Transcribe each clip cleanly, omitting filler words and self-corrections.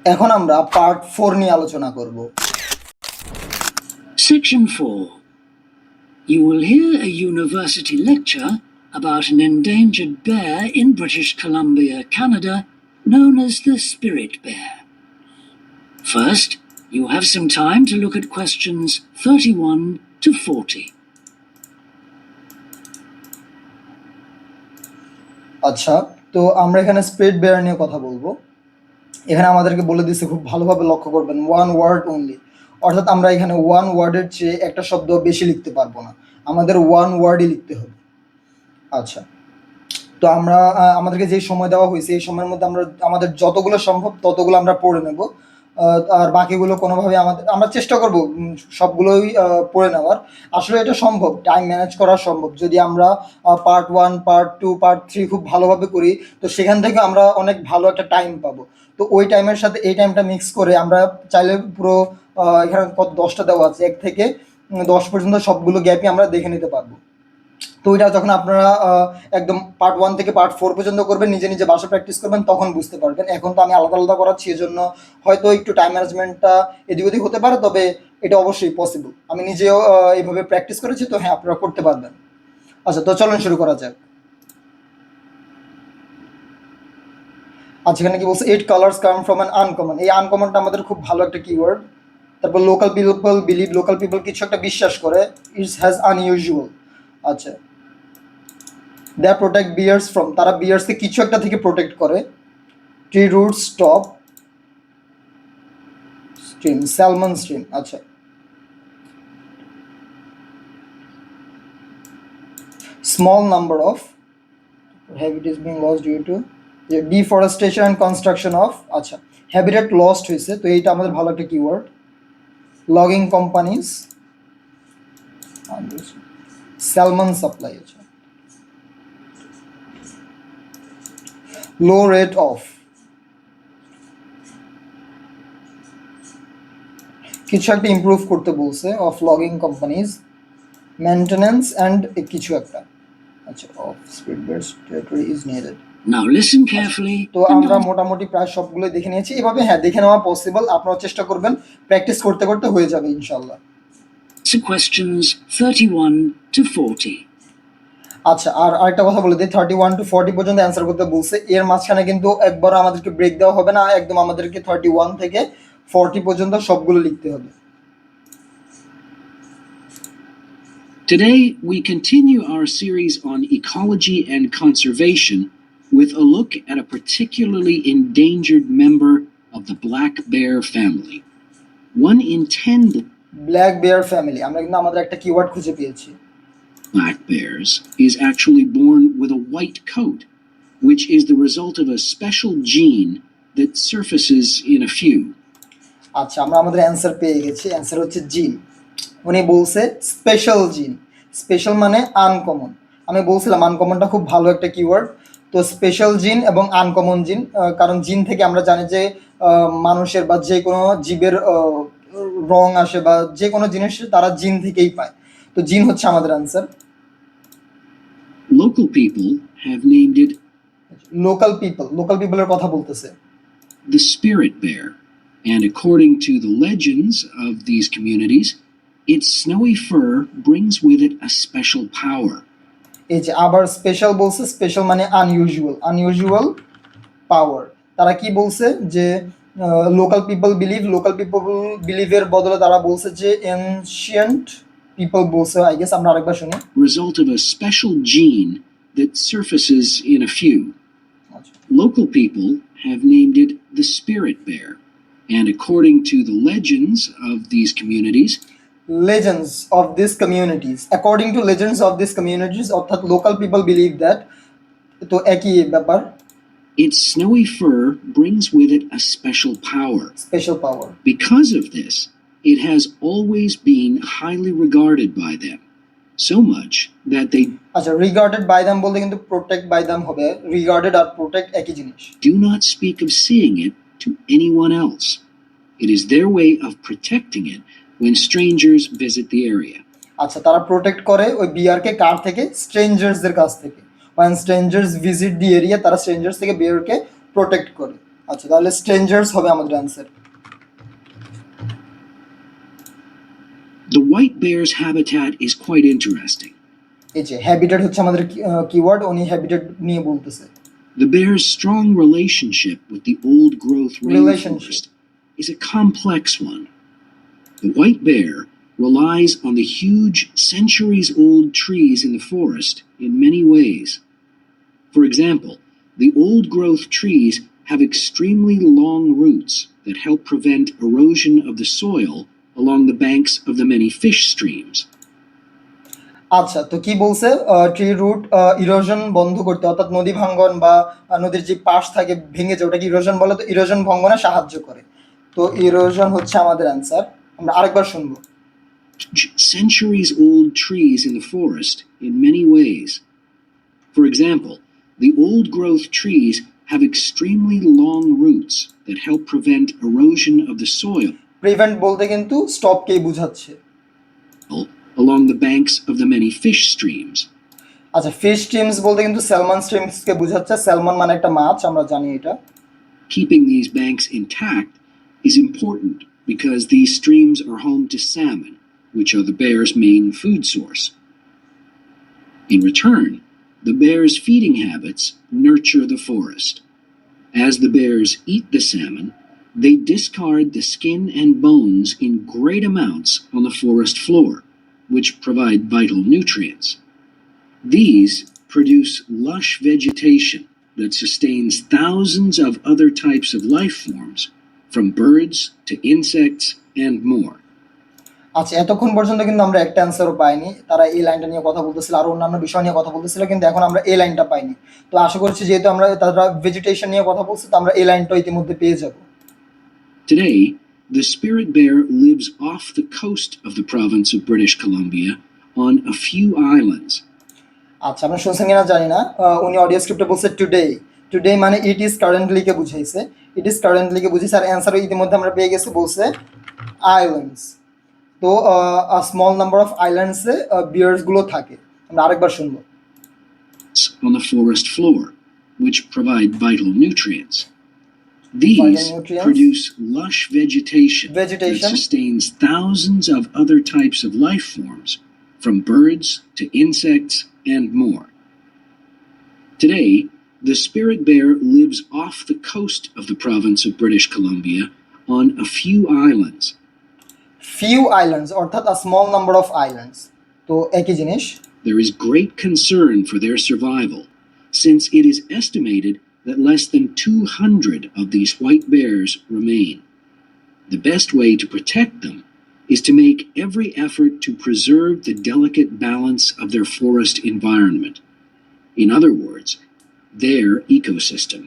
এখন আমরা পার্ট 4 নিয়ে আলোচনা করব। Section 4. You will hear a university lecture about an endangered bear in British Columbia, Canada, known as the spirit bear. First, you have some time to look at questions 31 to 40. আচ্ছা, তো আমরা এখানে spirit bear নিয়ে কথা বলবো। এখানে আমাদেরকে বলে দিচ্ছে, খুব ভালোভাবে লক্ষ্য করবেন, ওয়ান ওয়ার্ড অনলি, অর্থাৎ আমরা এখানে ওয়ান ওয়ার্ডের চেয়ে একটা শব্দ বেশি লিখতে পারবো না, আমাদের ওয়ান ওয়ার্ডই লিখতে হবে। আচ্ছা, তো আমরা আমাদেরকে যে সময় দেওয়া হয়েছে এই সময়ের মধ্যে আমাদের যতগুলো সম্ভব ততগুলো আমরা পড়ে নেব, আর বাকিগুলো কোনোভাবে আমরা চেষ্টা করব সবগুলোই পড়ে নেওয়ার। আসলে এটা সম্ভব, টাইম ম্যানেজ করা সম্ভব যদি আমরা পার্ট 1, পার্ট 2, পার্ট 3 খুব ভালোভাবে করি, তো সেখান থেকে আমরা অনেক ভালো একটা টাইম পাবো। তো ওই টাইমের সাথে এই টাইমটা মিক্স করে আমরা চাইলে পুরো এখানে কত 10টা দেওয়া আছে, 1 থেকে 10 পর্যন্ত সবগুলো গ্যাপই আমরা দেখে নিতে পারবো। তো ওইটা যখন আপনারা একদম পার্ট 1 থেকে পার্ট 4 পর্যন্ত করবেন, নিজে নিজে বাসা প্র্যাকটিস করবেন, তখন বুঝতে পারবেন। এখন তো আমি আলাদা আলাদা করাচ্ছি, এজন্য হয়তো একটু টাইম ম্যানেজমেন্টটা এদিক ওদিক হতে পারে, তবে এটা অবশ্যই পসিবল। আমি নিজেও এইভাবে প্র্যাকটিস করেছি, তো হ্যাঁ, আপনারা করতে পারবেন। আচ্ছা, তো চলুন শুরু করা যাক। আচ্ছা, এখানে কি বলছে, 8 colours come from an uncommon. এই আনকমনটা আমাদের খুব ভালো একটা কিওয়ার্ড। তারপর local people believe, local people কিছু একটা বিশ্বাস করে, ইটস হ্যাজ আনইউজুয়াল। আচ্ছা, দে প্রোটেক্ট বিয়ার্স ফ্রম, তারা বিয়ার্সকে কিছু একটা থেকে প্রোটেক্ট করে। Tree root stop stream, salmon stream. আচ্ছা, small number of habitats being lost due to deforestation and construction of. আচ্ছা, হ্যাবিটেট লস্ট হয়েছে, তো এইটা আমাদের ভালো একটা keyword. Logging companies, salmon supply. আচ্ছা, লো রেট অফ, কিছু একটা ইমপ্রুভ করতে বলছে, of logging companies, maintenance and কিছু একটা। আচ্ছা, of speed bears territory is needed. Now listen carefully. তো আমরা মোটামুটি প্রায় সবগুলো দেখে নিয়েছি। এভাবে হ্যাঁ, দেখে নেওয়া পসিবল, আপনারা চেষ্টা করবেন, প্র্যাকটিস করতে করতে হয়ে যাবে ইনশাল্লাহ। Questions 31 to 40. আচ্ছা, আর আরেকটা কথা বলে দিই, 31 to 40 পর্যন্ত অ্যান্সার করতে বলছে। এর মাঝখানে কিন্তু একবারও আমাদেরকে ব্রেক দেওয়া হবে না, একদম আমাদেরকে 31 থেকে 40 পর্যন্ত সবগুলো লিখতে হবে। Today, we continue our series on ecology and conservation with a look at a particularly endangered member of the black bear family. 1 in 10 black bear family, আমরা কিন্তু আমাদের একটা কিওয়ার্ড খুঁজে পেয়েছি। black bears is actually born with a white coat, which is the result of a special gene that surfaces in a few. আচ্ছা, আমরা আমাদের answer পেয়ে গেছি। অ্যান্সার হচ্ছে জিন। উনি বলছে স্পেশাল জিন। স্পেশাল মানে আনকমন। আমি বলছিলাম আনকমনটা খুব ভালো একটা কিওয়ার্ড। তো স্পেশাল জিন এবং আনকমন জিন, কারণ জিন থেকে আমরা জানি যে মানুষের বা যে কোনো জীবের রং আসে বা যে কোনো জিনিস তারা জিন থেকেই পায়। তো জিন হচ্ছে আমাদের answer. Local people have named it local people, local পিপলের কথা বলতেছে। the spirit bear, and according to the legends of these communities, its snowy fur brings with it a special power. এই যে আবার স্পেশাল বলছে, স্পেশাল মানে unusual, unusual পাওয়ার। তারা কি বলছে যে local people believe, local people বিলিভের বদলে তারা বলছে যে এনশিয়েন্ট পিপল বলছে। আই গেস আমরা আরেকবার শুনি। Result of a special gene that surfaces in a few. Local people have named it the spirit bear, and according to the legends of these communities, legends of these communities, according to legends of these communities, অর্থাৎ local people believe that, তো একই ব্যাপার। its snowy fur brings with it a special power. Special power. Because of this, it has always been highly regarded by them, so much that they আচ্ছা, regarded by them বলতে কিন্তু protect by them হবে, regarded আর protect একই জিনিস। do not speak of seeing it to anyone else. It is their way of protecting it when strangers visit the area. আচ্ছা, তারা protect করে ওই বিয়ারকে কার থেকে? স্ট্রেঞ্জার্সদের কাছ থেকে। when strangers visit the area, তারা স্ট্রেঞ্জার্স থেকে বিয়ারকে প্রোটেক্ট করে। আচ্ছা, তাহলে স্ট্রেঞ্জার্স হবে আমাদের answer. The white bear's habitat is quite interesting. এই যে হ্যাবিটেট হচ্ছে আমাদের কিওয়ার্ড, উনি হ্যাবিটেট নিয়ে বলতেছে। The bear's strong relationship with the old growth rainforest is a complex one. The white bear relies on the huge centuries old trees in the forest in many ways. For example, the old growth trees have extremely long roots that help prevent erosion of the soil along the banks of the many fish streams. আচ্ছা, তো কি বলছে, tree root erosion বন্ধ করতে, অর্থাৎ নদী ভাঙ্গন বা নদীর যে পাশ থাকে ভেঙে যায় ওটাকে ইরোশন বলে, তো ইরোশন ভঙ্গনে সাহায্য করে। তো ইরোশন হচ্ছে আমাদের অ্যান্সার। আমরা আরেকবার শুনবো। Centuries old trees in the forest in many ways. For example, the old growth trees have extremely long roots that help prevent erosion of the soil prevent বলতে কিন্তু স্টপকেই বোঝাচ্ছে। along the banks of the many fish streams. আচ্ছা, fish streams বলতে কিন্তু salmon স্ট্রিমসকে বোঝাচ্ছে। Salmon মানে একটা মাছ, আমরা জানি এটা। Keeping these banks intact is important because these streams are home to salmon, which are the bear's main food source. In return, the bear's feeding habits nurture the forest. As the bears eat the salmon, they discard the skin and bones in great amounts on the forest floor, which provide vital nutrients. These produce lush vegetation that sustains thousands of other types of life forms, from birds to insects and more. আচ্ছা, এতক্ষণ পর্যন্ত কিন্তু আমরা একটা অ্যান্সারও পাইনি। তারা এই লাইনটা নিয়ে কথা বলতেছিল, আর অন্যান্য বিষয় নিয়ে কথা বলতেছিল, কিন্তু এখন আমরা এই লাইনটা পাইনি। তো আশা করছি যেহেতু আমরা তারা ভেজিটেশন নিয়ে কথা বলছে, তো আমরা এই লাইনটা ইতিমধ্যে পেয়ে যাব। Today, the spirit bear lives off the coast of the province of British Columbia on a few islands. আচ্ছা, আমরা শুনছেন কিনা জানি না, উনি অডিও স্ক্রিপ্টে বলছে টুডে। টুডে মানে ইট ইজ কারেন্টলিকে বুঝাইছে, ইট ইজ কারেন্টলিকে বুঝাইছে। আর অ্যান্সারও ইতিমধ্যে আমরা পেয়ে গেছি, বলছে আইল্যান্ডস। তো স্মল নাম্বার অফ আইল্যান্ডসে বিয়ার্সগুলো থাকে। আমরা আরেকবার শুনবো। On the forest floor, which provide vital nutrients. These Vital nutrients. produce lush vegetation that Vegetation. sustains thousands of other types of life forms, from birds to insects and more. Today, the spirit bear lives off the coast of the province of British Columbia on a few islands. Few islands অর্থাৎ a small number of islands, তো একই জিনিস। There is great concern for their survival, since it is estimated that less than 200 of these white bears remain. The best way to protect them is to make every effort to preserve the delicate balance of their forest environment. In other words, their ecosystem.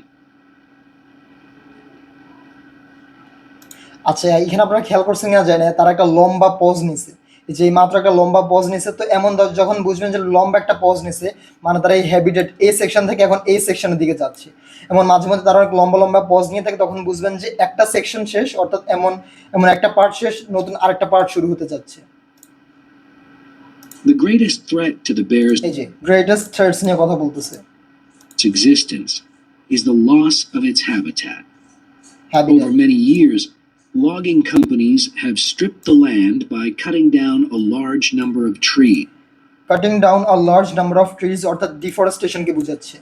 আচ্ছা, এখানে আপনারা খেয়াল করছেন কিনা জানি না, তারা একটা লম্বা পজ নিছে। যে মাত্র একটা লম্বা পজ নিছে, তো এমন যখন বুঝবেন যে লম্বা একটা পজ নিছে, মানে তারা এই হ্যাবিটেট এই সেকশন থেকে এখন এই সেকশনের দিকে যাচ্ছে। এমন মাঝে মধ্যে তারা অনেক লম্বা লম্বা পজ নিয়ে থাকে, তখন বুঝবেন যে একটা সেকশন শেষ, অর্থাৎ এমন এমন একটা পার্ট শেষ, নতুন আরেকটা পার্ট শুরু হতে যাচ্ছে। The greatest threat to the bear's এই যে গ্রেটেস্ট থ্রেটস নিয়ে কথা বলতেছে। existence is the loss of its habitat. Habitat. Over many years, logging companies have stripped the land by cutting down a large number of trees. Cutting down a large number of trees অর্থাৎ ডিফরেস্টেশনকে বোঝাচ্ছে।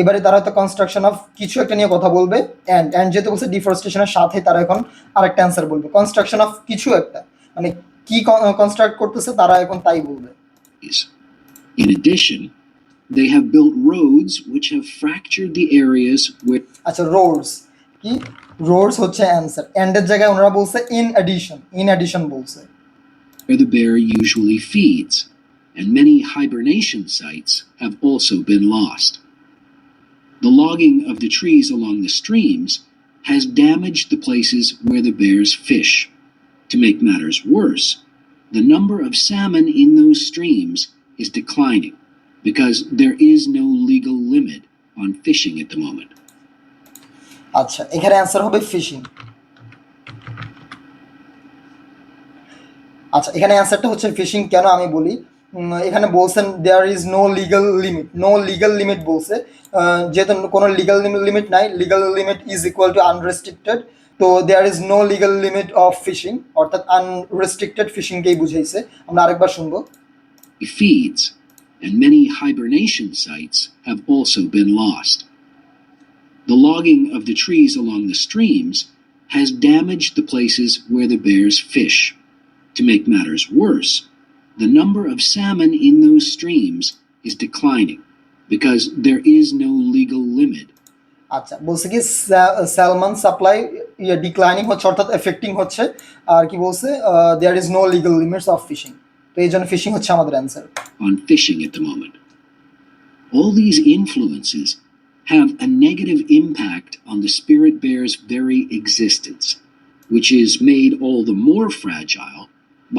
এবারে তারা হয়তো construction of কিছু একটা নিয়ে কথা বলবে, অ্যান্ড যেহেতু বলছে ডিফরেস্টেশনের সাথে, তারা এখন আরেকটা অ্যান্সার বলবে, কনস্ট্রাকশন অফ কিছু একটা, মানে কি কনস্ট্রাক্ট করতেছে তারা এখন তাই বলবে। In addition, they have built roads which have fractured the areas where আচ্ছা, রোডস কি, রোডস হচ্ছে অ্যান্সার। এন্ডের জায়গায় ওনারা বলছে ইন এডিশন বলছে। the bear usually feeds, and many hibernation sites have also been lost. The logging of the trees along the streams has damaged the places where the bears fish. To make matters worse, the number of salmon in those streams is declining because there is no legal limit on fishing at the moment. আচ্ছা, এখানে answer হবে fishing. আচ্ছা, এখানে অ্যান্সারটা হচ্ছে fishing. কেন আমি বলি, এখানে বলছেন there is no legal limit বলছে, যেহেতু কোনো লিগাল লিমিট নাই, legal limit is equal to unrestricted, তো there is no legal limit of fishing, অর্থাৎ আনরেস্ট্রিক্টেড ফিশিংকেই বুঝাইছে। আমরা আরেকবার শুনবো। Feeds, and many hibernation sites have also been lost. The logging of the trees along the streams has damaged the places where the bears fish. To make matters worse, the number of salmon in those streams is declining because there is no legal limit. আচ্ছা, বলছে কি salmon supply declining হচ্ছে, অর্থাৎ affecting হচ্ছে, আর কি বলছে there is no legal limits of fishing, তো এই জন্য ফিশিং হচ্ছে আমাদের answer. On fishing at the moment. All these influences have a negative impact on the spirit bear's very existence, which is made all the more fragile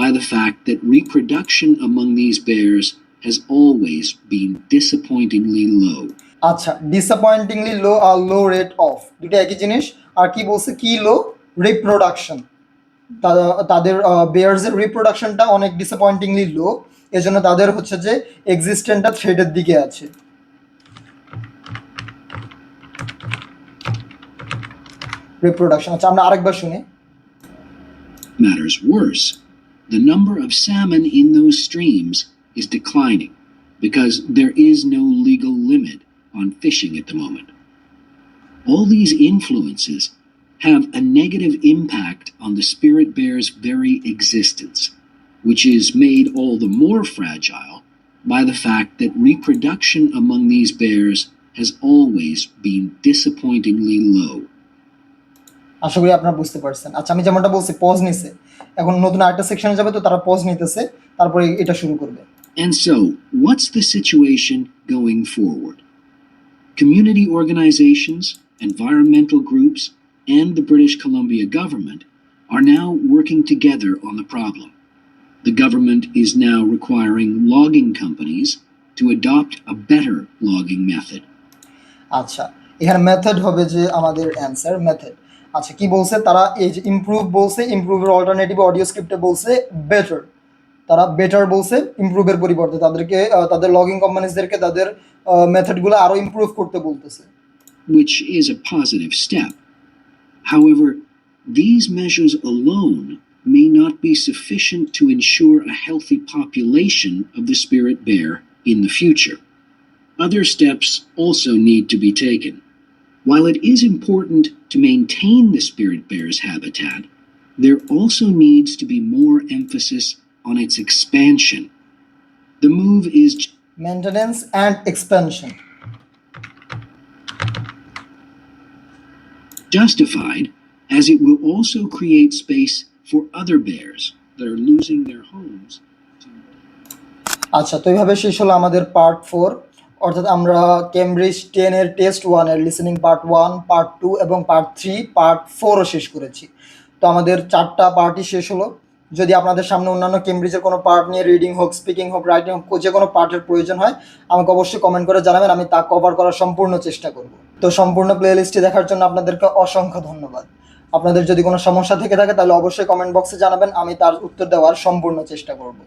by the fact that reproduction among these bears has always been disappointingly low. আচ্ছা, ডিসঅ্যাপয়েন্টিংলি লো আর লো rate of, দুটো একই জিনিস। আর কি বলছে, কি লো? Reproduction, তাদের বেয়ার্সের রিপ্রোডাকশনটা অনেক ডিসঅ্যাপয়েন্টিংলি লো, এজন্য তাদের হচ্ছে যে এক্সিস্টেন্টটা থ্রেডের দিকে আছে। রিপ্রোডাকশন, আচ্ছা আমরা আরেকবার শুনি। Matters worse, the number of salmon in those streams is declining because there is no legal limit on fishing at the moment. All these influences have a negative impact on the spirit bear's very existence, which is made all the more fragile by the fact that reproduction among these bears has always been disappointingly low. আশা করি আপনারা বুঝতে পারছেন। আচ্ছা, আমি যেমনটা বলছি pause নিছে, এখন নতুন আরেকটা সেকশনে যাবে, তো তারা পজ নিতেছে, তারপরে এটা শুরু করবে। And so, what's the situation going forward? Community organizations, environmental groups, and the British Columbia government are now working together on the problem. The government is now requiring logging companies to adopt a better logging method. আচ্ছা, এখানে method হবে যে আমাদের answer method. আচ্ছা, কি বলছে তারা? এই যে ইমপ্রুভ বলছে, ইমপ্রুভের অল্টারনেটিভ অডিও স্ক্রিপ্টে বলছে বেটার, তারা বেটার বলছে ইমপ্রুভের পরিবর্তে, তাদেরকে তাদের লগিং কোম্পানিজদেরকে তাদের মেথডগুলো আরো ইমপ্রুভ করতে বলতেছে। Which is a positive step. However, these measures alone may not be sufficient to ensure a healthy population of the spirit bear in the future. Other steps also need to be taken. While it is important to maintain the spirit bear's habitat, there also needs to be more emphasis on its expansion. The move is maintenance and expansion. justified as it will also create space for other bears that are losing their homes. আচ্ছা, তো এইভাবে শেষ হলো আমাদের part 4, অর্থাৎ আমরা Cambridge 10 এর test 1 এর লিসেনিং পার্ট 1, পার্ট 2 এবং পার্ট 3, পার্ট 4ও শেষ করেছি। তো আমাদের 4টা পার্টই শেষ হলো। যদি আপনাদের সামনে অন্যান্য কেমব্রিজের কোনো পার্ট নিয়ে রিডিং হোক, স্পিকিং হোক, রাইটিং হোক, যে কোনো পার্টের প্রয়োজন হয় আমাকে অবশ্যই কমেন্ট করে জানাবেন, আমি তা কভার করার সম্পূর্ণ চেষ্টা করব। তো সম্পূর্ণ প্লেলিস্টটি দেখার জন্য আপনাদেরকে অসংখ্য ধন্যবাদ। আপনাদের যদি কোনো সমস্যা থেকে থাকে তাহলে অবশ্যই কমেন্ট বক্সে জানাবেন, আমি তার উত্তর দেওয়ার সম্পূর্ণ চেষ্টা করব।